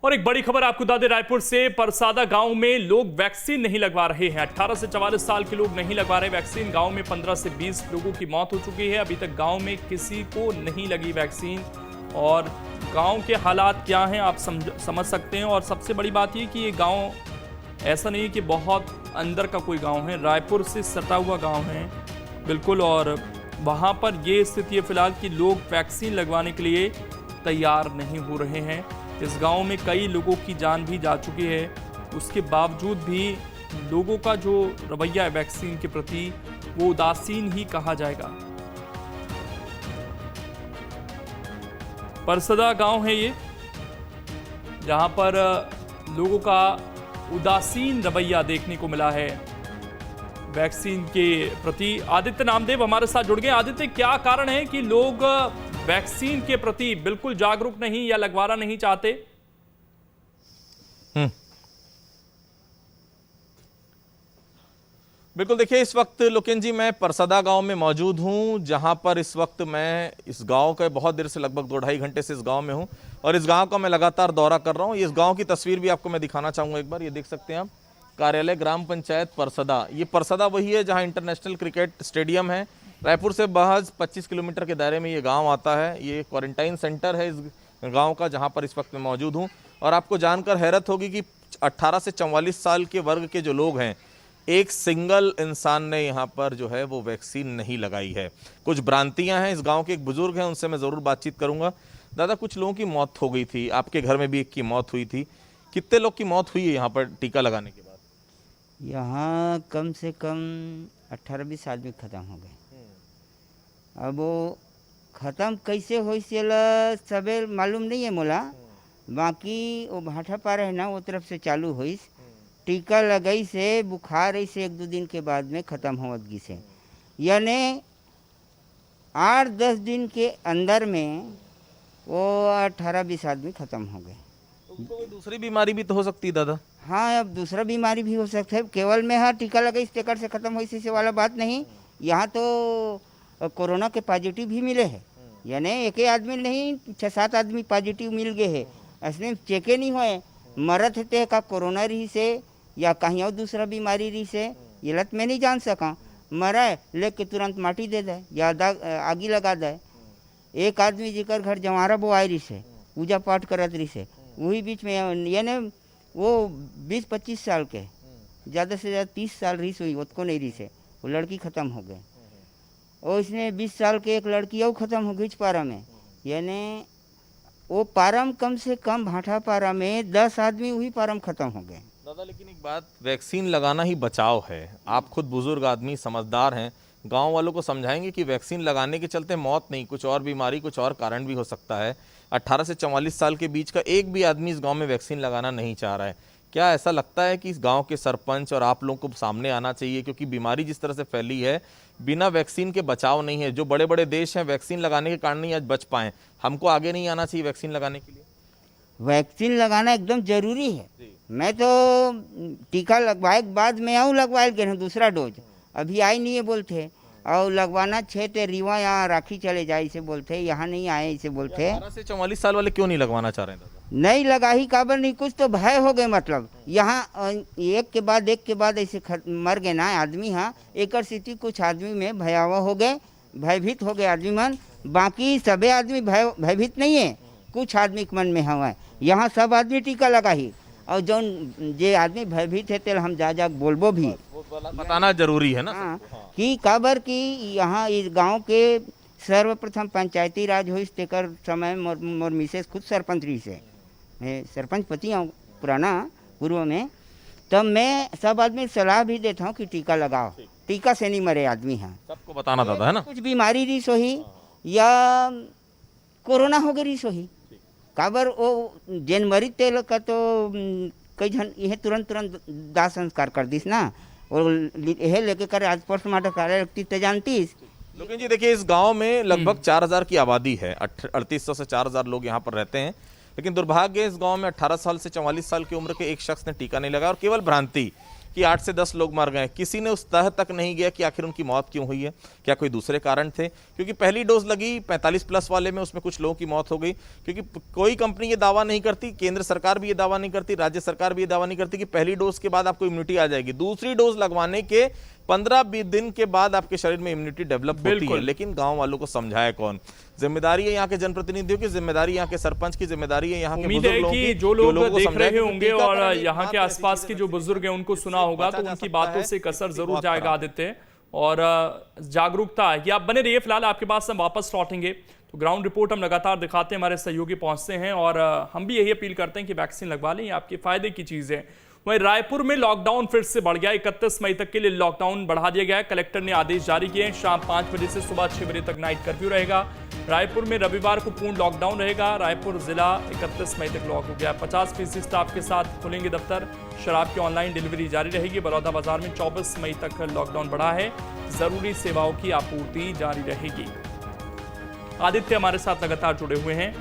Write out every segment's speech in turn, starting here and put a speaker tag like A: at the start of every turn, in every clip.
A: और एक बड़ी खबर आपको बता दें, रायपुर से परसादा गांव में लोग वैक्सीन नहीं लगवा रहे हैं। 18 से 44 साल के लोग नहीं लगवा रहे वैक्सीन। गांव में 15 से 20 लोगों की मौत हो चुकी है। अभी तक गांव में किसी को नहीं लगी वैक्सीन। और गांव के हालात क्या हैं आप समझ सकते हैं। और सबसे बड़ी बात ये कि ये गांव ऐसा नहीं कि बहुत अंदर का कोई गाँव है, रायपुर से सटा हुआ गाँव है बिल्कुल। और वहाँ पर ये स्थिति है फिलहाल कि लोग वैक्सीन लगवाने के लिए तैयार नहीं हो रहे हैं। इस गांव में कई लोगों की जान भी जा चुकी है। उसके बावजूद भी लोगों का जो रवैया है वैक्सीन के प्रति वो उदासीन ही कहा जाएगा। परसदा गांव है ये, जहां पर लोगों का उदासीन रवैया देखने को मिला है वैक्सीन के प्रति। आदित्य नामदेव हमारे साथ जुड़ गए। आदित्य, क्या कारण है कि लोग वैक्सीन के प्रति बिल्कुल जागरूक नहीं या लगवाना नहीं चाहते?
B: बिल्कुल, देखिए इस वक्त लोकेन जी मैं परसदा गांव में मौजूद हूं, जहां पर इस वक्त मैं इस गांव के बहुत देर से लगभग 2-2.5 घंटे से इस गांव में हूं और इस गांव का मैं लगातार दौरा कर रहा हूं। इस गांव की तस्वीर भी आपको मैं दिखाना चाहूंगा एक बार। ये देख सकते हैं आप, कार्यालय ग्राम पंचायत परसदा। ये परसदा वही है जहां इंटरनेशनल क्रिकेट स्टेडियम है। रायपुर से महज 25 किलोमीटर के दायरे में ये गांव आता है। ये क्वारंटाइन सेंटर है इस गांव का, जहां पर इस वक्त मैं मौजूद हूं। और आपको जानकर हैरत होगी कि 18 से 44 साल के वर्ग के जो लोग हैं, एक सिंगल इंसान ने यहाँ पर जो है वो वैक्सीन नहीं लगाई है। कुछ भ्रांतियां हैं। इस गांव के एक बुजुर्ग हैं, उनसे मैं ज़रूर बातचीत करूंगा। दादा, कुछ लोगों की मौत हो गई थी, आपके घर में भी एक की मौत हुई थी। कितने लोग की मौत हुई है यहाँ पर टीका लगाने के बाद?
C: यहाँ कम से कम 18-20 आदमी ख़त्म हो गए। अब वो ख़त्म कैसे हो सबे मालूम नहीं है मोला। बाकी वो भाटा पार है ना, वो तरफ से चालू हुई। टीका लगई से बुखार ऐसे 1-2 दिन के बाद में ख़त्म होवत गई से, यानी 8-10 दिन के अंदर में वो 18-20 आदमी ख़त्म हो गए।
B: तो कोई दूसरी बीमारी भी तो हो सकती है दादा?
C: हाँ, अब दूसरा बीमारी भी हो सकता है। केवल में हाँ टीका लगा इस टेकर से ख़त्म हुई से वाला बात नहीं। यहाँ तो कोरोना के पॉजिटिव भी मिले हैं, यानी एक ही आदमी नहीं 6-7 आदमी पॉजिटिव मिल गए हैं। इसमें चेके नहीं हुए, मरत होते का कोरोना रही से या कहीं और दूसरा बीमारी रही से, ये लत में नहीं जान सका। मरा लेके तुरंत माटी दे दे या आगी लगा दे। एक आदमी जिकर घर जवारा वो आई रही से, पूजा पाठ करत रही से, वही बीच में यानी वो 20-25 साल के, ज़्यादा से ज़्यादा 30 साल रही हुई, उसको नहीं रही से, वो लड़की ख़त्म हो गए। और इसमें 20 साल के एक लड़की और ख़त्म हो गई पारा में। यानी वो पारा में कम से कम भाटा पारा में 10 आदमी वही पारा में ख़त्म हो गए।
B: दादा, लेकिन एक बात, वैक्सीन लगाना ही बचाव है। आप खुद बुजुर्ग आदमी, समझदार हैं, गांव वालों को समझाएंगे कि वैक्सीन लगाने के चलते मौत नहीं, कुछ और बीमारी, कुछ और कारण भी हो सकता है। 18 से 44 साल के बीच का एक भी आदमी इस गांव में वैक्सीन लगाना नहीं चाह रहा है। क्या ऐसा लगता है कि इस गांव के सरपंच और आप लोगों को सामने आना चाहिए, क्योंकि बीमारी जिस तरह से फैली है, बिना वैक्सीन के बचाव नहीं है। जो बड़े बड़े देश हैं वैक्सीन लगाने के कारण ही आज बच पाए। हमको आगे नहीं आना चाहिए वैक्सीन लगाने के लिए?
C: वैक्सीन लगाना एकदम जरूरी है। मैं तो टीका लगवाए के बाद मैं आऊँ लगवाए गए हूँ दूसरा डोज, अभी आई नहीं है बोलते। और लगवाना छे तो रीवा यहाँ राखी चले जाए इसे बोलते, यहाँ नहीं आए इसे बोलते।
B: 18 से 44 साल वाले क्यों नहीं लगवाना चाह रहे हैं दादा?
C: नहीं लगा ही काबर नहीं, कुछ तो भय हो गए। मतलब यहाँ एक के बाद ऐसे मर गए ना आदमी। हाँ, एक स्थिति कुछ आदमी में भयावह हो गए, भयभीत हो गए आदमी मन। बाकी सभी आदमी भयभीत नहीं है, कुछ आदमी के मन में हवा है। यहाँ सब आदमी टीका लगा ही, और जो जे आदमी भयभीत है तेल हम जा बोलबो भी
B: बताना जरूरी है ना।
C: हाँ, कि काबर कि यहाँ इस गांव के सर्वप्रथम पंचायती राज हुई तेकर समय मोर मिसेस खुद सरपंच रही से, मैं सरपंच पति हूँ पुराना पूर्व में। तब मैं सब आदमी सलाह भी देता हूँ कि टीका लगाओ, टीका से नहीं मरे आदमी। हाँ,
B: सबको बताना दादा, है ना।
C: कुछ बीमारी रही सोही या कोरोना हो गई सोही, काबर वो जैन मरी तेल का तो कई जन यह तुरंत दाह संस्कार कर दीस ना, और यह लेके कर आज पोस्टमार्टम कार्य रखती तो जानतीस।
B: लेकिन जी देखिए, इस गांव में लगभग 4000 की आबादी है, 3800 से 4000 लोग यहाँ पर रहते हैं। लेकिन दुर्भाग्य इस गांव में 18 साल से 44 साल की उम्र के एक शख्स ने टीका नहीं लगाया। और केवल भ्रांति कि 8 से 10 लोग मर गए। किसी ने उस तह तक नहीं गया कि आखिर उनकी मौत क्यों हुई है, क्या कोई दूसरे कारण थे, क्योंकि पहली डोज लगी 45 प्लस वाले में, उसमें कुछ लोगों की मौत हो गई। क्योंकि कोई कंपनी ये दावा नहीं करती, केंद्र सरकार भी ये दावा नहीं करती, राज्य सरकार भी ये दावा नहीं करती कि पहली डोज के बाद आपको इम्यूनिटी आ जाएगी। दूसरी डोज लगवाने के 15-20 दिन के बाद आपके शरीर में इम्यूनिटी डेवलप होती है। लेकिन गांव वालों को समझाए कौन? जिम्मेदारी है यहाँ के जनप्रतिनिधियों की, जिम्मेदारी यहाँ के सरपंच की, जिम्मेदारी है यहाँ के बुजुर्ग लोगों की।
A: जो लोग देख रहे होंगे और यहाँ के आसपास के जो बुजुर्ग हैं उनको सुना होगा तो उनकी बातों से कसर जरूर जाएगा आदित्य, और जागरूकता है कि आप बने रहिए। फिलहाल आपके पास हम वापस लौटेंगे तो ग्राउंड रिपोर्ट हम लगातार दिखाते हैं, हमारे सहयोगी पहुंचते हैं और हम भी यही अपील करते हैं कि वैक्सीन लगवा लें, आपके फायदे की चीज है। वहीं रायपुर में लॉकडाउन फिर से बढ़ गया, 31 मई तक के लिए लॉकडाउन बढ़ा दिया गया है। कलेक्टर ने आदेश जारी किए हैं, शाम 5 बजे से सुबह 6 बजे तक नाइट कर्फ्यू रहेगा। रायपुर में रविवार को पूर्ण लॉकडाउन रहेगा। रायपुर जिला 31 मई तक लॉक हो गया। 50% स्टाफ के साथ खुलेंगे दफ्तर। शराब की ऑनलाइन डिलीवरी जारी रहेगी। बड़ौदा बाजार में 24 मई तक लॉकडाउन बढ़ा है। जरूरी सेवाओं की आपूर्ति जारी रहेगी। आदित्य हमारे साथ लगातार जुड़े हुए हैं।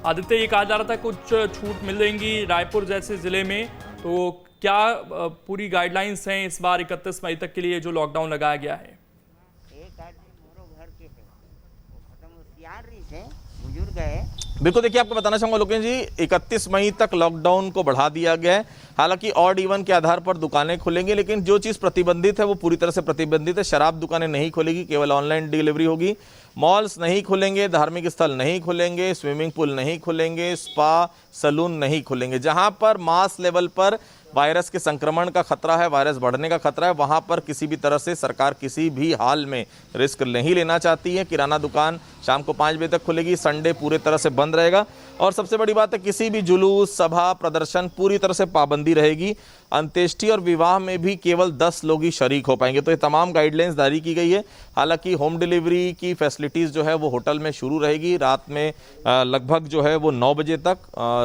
A: आदित्य, ये कहा जा रहा था कुछ छूट मिलेंगी रायपुर जैसे जिले में, तो क्या पूरी गाइडलाइंस हैं इस बार 31 मई तक के लिए जो लॉकडाउन लगाया गया है?
C: एक आदमी मोरो घर के है, वो खत्म होशियार रही थे, बुजुर्ग है।
B: बिल्कुल, देखिए आपको बताना चाहूंगा लोकेश जी, 31 मई तक लॉकडाउन को बढ़ा दिया गया है। हालांकि ऑड इवन के आधार पर दुकानें खुलेंगी, लेकिन जो चीज़ प्रतिबंधित है वो पूरी तरह से प्रतिबंधित है। शराब दुकानें नहीं खुलेगी, केवल ऑनलाइन डिलीवरी होगी। मॉल्स नहीं खुलेंगे, धार्मिक स्थल नहीं खुलेंगे, स्विमिंग पूल नहीं खुलेंगे, स्पा सैलून नहीं खुलेंगे। जहां पर मास लेवल पर वायरस के संक्रमण का खतरा है, वायरस बढ़ने का खतरा है, वहां पर किसी भी तरह से सरकार किसी भी हाल में रिस्क नहीं लेना चाहती है। किराना दुकान शाम को 5 बजे तक खुलेगी, संडे पूरे तरह से बंद रहेगा। और सबसे बड़ी बात है, किसी भी जुलूस, सभा, प्रदर्शन पूरी तरह से पाबंदी रहेगी। अंत्येष्टि और विवाह में भी केवल 10 लोग ही शरीक हो पाएंगे। तो ये तमाम गाइडलाइंस जारी की गई है। हालांकि होम डिलीवरी की फैसिलिटीज़ जो है वो होटल में शुरू रहेगी। रात में लगभग जो है वो 9 बजे तक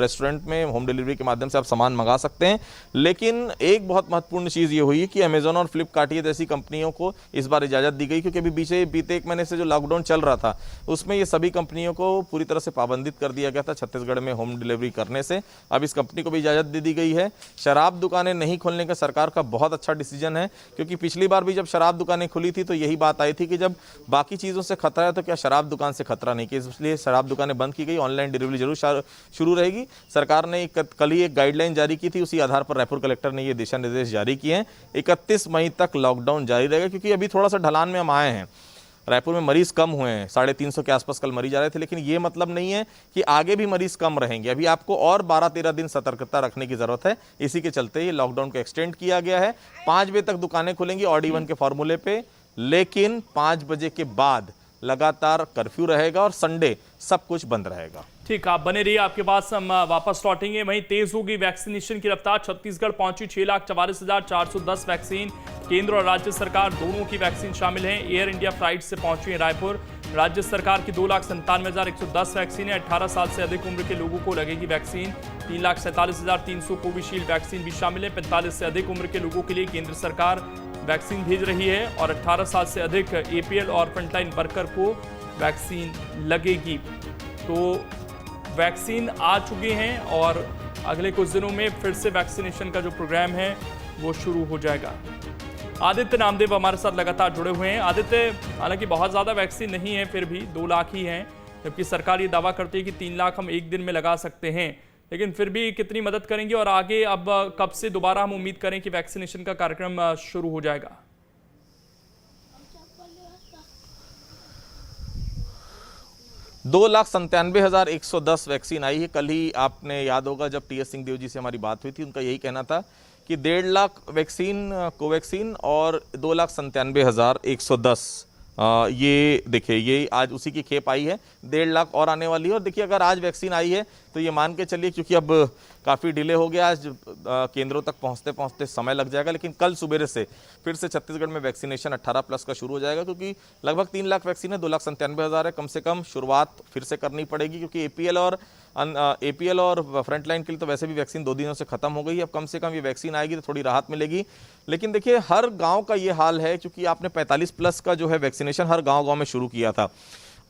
B: रेस्टोरेंट में होम डिलीवरी के माध्यम से आप सामान मंगा सकते हैं। लेकिन एक बहुत महत्वपूर्ण चीज़ ये हुई कि अमेजॉन और फ्लिपकार्ट जैसी कंपनियों को इस बार इजाज़त दी गई, क्योंकि अभी बीते 1 महीने से जो लॉकडाउन चल रहा था उसमें ये सभी कंपनियों को पूरी तरह से पाबंदित कर दिया गया था छत्तीसगढ़ में होम डिलीवरी करने से। अब इस कंपनी को भी इजाज़त दे दी गई है। शराब दुकानें नहीं खोलने का सरकार का बहुत अच्छा डिसीजन है, क्योंकि पिछली बार भी जब शराब दुकानें खुली थी तो यही बात आई थी कि जब बाकी चीज़ों से खतरा है तो क्या शराब दुकान से खतरा नहीं, कि इसलिए शराब दुकानें बंद की गई। ऑनलाइन डिलीवरी जरूर शुरू रहेगी। सरकार ने कल ही एक गाइडलाइन जारी की थी, उसी आधार पर रायपुर कलेक्टर ने ये दिशा निर्देश जारी किए हैं। 31 मई तक लॉकडाउन जारी रहेगा, क्योंकि अभी थोड़ा सा ढलान में हम आए हैं। रायपुर में मरीज कम हुए हैं, 350 के आसपास कल मरीज आ रहे थे, लेकिन ये मतलब नहीं है कि आगे भी मरीज कम रहेंगे। अभी आपको और 12-13 दिन सतर्कता रखने की जरूरत है। इसी के चलते ये लॉकडाउन को एक्सटेंड किया गया है। 5 बजे तक दुकानें खुलेंगी ऑड इवन के फॉर्मूले पे, लेकिन 5 बजे के बाद लगातार कर्फ्यू रहेगा और संडे सब कुछ बंद रहेगा।
A: ठीक, आप बने रहिए, आपके पास हम वापस लौटेंगे। वहीं तेज होगी वैक्सीनेशन की रफ्तार। छत्तीसगढ़ पहुंची 6,44,410 वैक्सीन। केंद्र और राज्य सरकार दोनों की वैक्सीन शामिल है। एयर इंडिया फ्लाइट से पहुंची है रायपुर। राज्य सरकार की 2,97,110 वैक्सीन है। 18 साल से अधिक उम्र के लोगों को लगेगी वैक्सीन। 3,47,300 कोविशील्ड वैक्सीन भी शामिल है। 45 से अधिक उम्र के लोगों के लिए केंद्र सरकार वैक्सीन भेज रही है और 18 साल से अधिक एपीएल और फ्रंटलाइन वर्कर को वैक्सीन लगेगी। तो वैक्सीन आ चुके हैं और अगले कुछ दिनों में फिर से वैक्सीनेशन का जो प्रोग्राम है वो शुरू हो जाएगा। आदित्य नामदेव हमारे साथ लगातार जुड़े हुए हैं। आदित्य, हालांकि बहुत ज़्यादा वैक्सीन नहीं है, फिर भी 2 लाख ही हैं, जबकि सरकार ये दावा करती है कि 3 लाख हम एक दिन में लगा सकते हैं, लेकिन फिर भी कितनी मदद करेंगे और आगे अब कब से दोबारा हम उम्मीद करें कि वैक्सीनेशन का कार्यक्रम शुरू हो जाएगा?
B: 2,97,110 वैक्सीन आई है। कल ही आपने याद होगा जब टी.एस. सिंहदेव जी से हमारी बात हुई थी, उनका यही कहना था कि 1.5 लाख वैक्सीन कोवैक्सीन और 2,97,110 ये देखिए, ये आज उसी की खेप आई है। 1.5 लाख और आने वाली है। और देखिए, अगर आज वैक्सीन आई है तो ये मान के चलिए, क्योंकि अब काफ़ी डिले हो गया, आज केंद्रों तक पहुंचते पहुंचते समय लग जाएगा, लेकिन कल सुबह से फिर से छत्तीसगढ़ में वैक्सीनेशन 18+ का शुरू हो जाएगा, क्योंकि लगभग 3 लाख वैक्सीन है, 2,97,000 है। कम से कम शुरुआत फिर से करनी पड़ेगी, क्योंकि एपीएल और फ्रंटलाइन के लिए तो वैसे भी वैक्सीन 2 दिनों से खत्म हो गई है। अब कम से कम ये वैक्सीन आएगी तो थोड़ी राहत मिलेगी। लेकिन देखिए, हर गांव का ये हाल है, क्योंकि आपने 45+ का जो है वैक्सीनेशन हर गांव में शुरू किया था।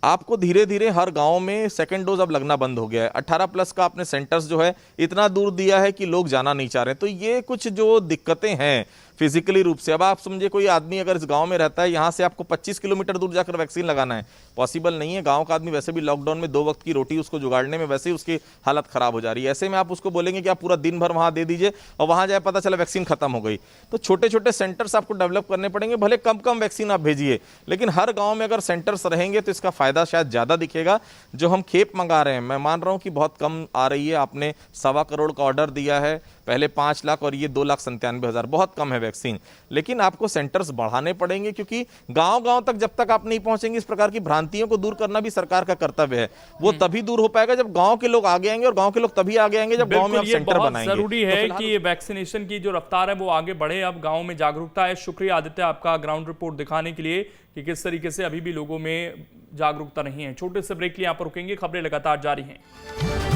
B: आपको धीरे धीरे हर गांव में सेकंड डोज अब लगना बंद हो गया है। 18+ का आपने सेंटर्स जो है इतना दूर दिया है कि लोग जाना नहीं चाह रहे। तो ये कुछ जो दिक्कतें हैं फिजिकली रूप से, अब आप समझिए कोई आदमी अगर इस गांव में रहता है, यहाँ से आपको 25 किलोमीटर दूर जाकर वैक्सीन लगाना है, पॉसिबल नहीं है। गांव का आदमी वैसे भी लॉकडाउन में 2 वक्त की रोटी उसको जुगाड़ने में वैसे ही उसकी हालत खराब हो जा रही है। ऐसे में आप उसको बोलेंगे कि आप पूरा दिन भर वहां दे दीजिए और वहां जाए पता चला वैक्सीन खत्म हो गई। तो छोटे छोटे सेंटर्स आपको डेवलप करने पड़ेंगे, भले कम कम वैक्सीन आप भेजिए, लेकिन हर गांव में अगर सेंटर्स रहेंगे तो इसका फायदा शायद ज्यादा दिखेगा। जो हम खेप मंगा रहे हैं, मैं मान रहा हूं कि बहुत कम आ रही है। आपने 1.25 करोड़ का ऑर्डर दिया है, पहले 5 लाख और ये 2,97,000, बहुत कम है वैक्सीन। लेकिन आपको सेंटर्स बढ़ाने पड़ेंगे, क्योंकि गांव गांव तक जब तक आप नहीं पहुंचेंगे, इस प्रकार की भ्रांतियों को दूर करना भी सरकार का कर्तव्य है। वो तभी दूर हो पाएगा जब गांव के लोग आगे आएंगे, और गांव के लोग तभी आगे आएंगे जब गांव में आप सेंटर बनाएंगे।
A: जरूरी है कि ये वैक्सीनेशन की जो रफ्तार है वो आगे बढ़े, अब गांव में जागरूकता है। शुक्रिया आदित्य आपका ग्राउंड रिपोर्ट दिखाने के लिए कि किस तरीके से अभी भी लोगों में जागरूकता नहीं है। छोटे से ब्रेक लिए यहाँ पर रुकेंगे, खबरें लगातार जारी हैं।